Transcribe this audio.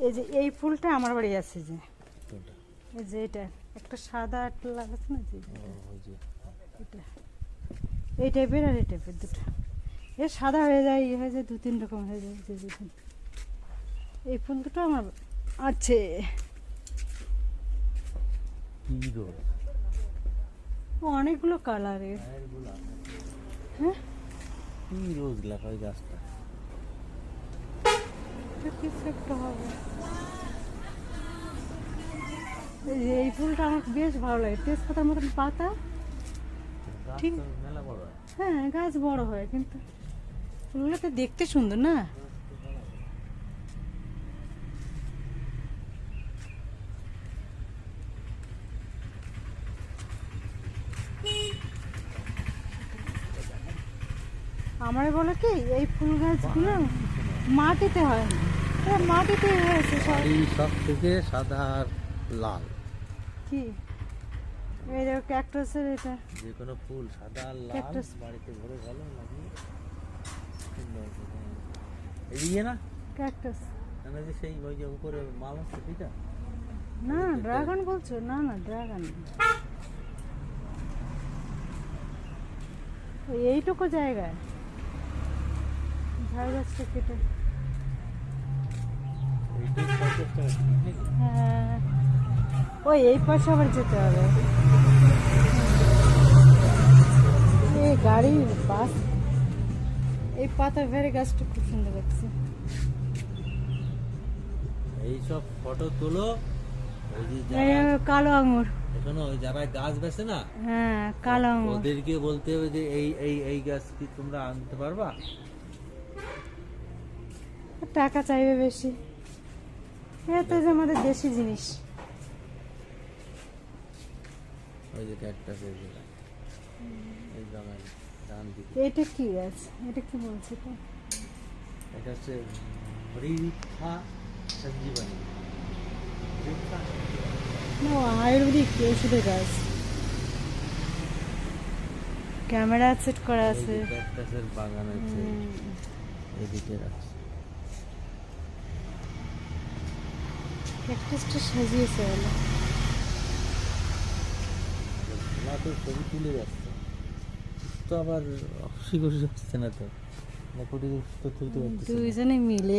এই যে এই ফুলটা আমার বাড়ি আছে, যে এই যে এটা একটা সাদা লাগাচ্ছে না, যে এটা এই টাইপের আর এই টাইপের দুটো, এ সাদা হয়ে যায়, ইয়ে হয়ে যায়, 2-3 রকম হয়ে যায়, যে দেখুন এই ফুল দুটো আমার আছে। অনেকগুলো কালারের। হ্যাঁ কি রোজ লাগা ওই গাছটা, কিছু একটা হবে। এই ফুলটা আমার বেশ ভালো লাগে, তেজপাতার মতন পাতা, ঠিক মেলা বড়। হ্যাঁ গাছ বড় হয়, কিন্তু ফুলগুলো তো দেখতে সুন্দর না। আমার বলে কি এই ফুল গাছগুলো মাটিতে হয় না, এটা মাটিতে হয়েছে সব। সব থেকে সাদা আর লাল, কি এই দেখো ক্যাকটাসের, এটা যে কোনো ফুল সাদা আর লাল Cactus. বাড়িতে ভরে ভালো লাগিয়ে সুন্দর। এই না ক্যাকটাস না, যে সেই ওই যে উপরে মাল আছে সেটা না, ড্রাগন বলছো? না না, ড্রাগন ওই এইটুকু জায়গায় ঝাড় গাছটা কেটে। হ্যাঁ ওই এই পাশে আবার যেতে হবে, এই গাড়ি বাস, এই পাতা ভেড়ে গাছটা খুব সুন্দর লাগছে। এইসব ফটো তোলো, ওই যে এই যারা কালো আঙুর, এখনো ওই যারা গাছ বেছে না, হ্যাঁ কালো আঙুর। ওদেরকে বলতে হবে যে এই এই এই গাছ কি তোমরা আনতে পারবা। টাকা চাইবে বেশি, এটা যে আমাদের দেশি জিনিস। ওই যে ক্যাকটাসের যেটা এই জায়গায় ডান দিকে, এটা কি গাছ, এটা কি বলছে তো? এটা হচ্ছে হরিখা সঞ্জীবনী। না আয়ুর্বেদিক ওষুধের গাছ, ক্যামেরা সেট করা আছে। ক্যাকটাসের বাগান আছে এদিকে রাখছে। ক্যাকটাসটা সাজিয়েছে বলে। ওরা তো ছবি তুলে যাচ্ছে, তো আবার খুশি খুশি হচ্ছে না, তো তুলতে পারতেছে না। দুইজনে মিলে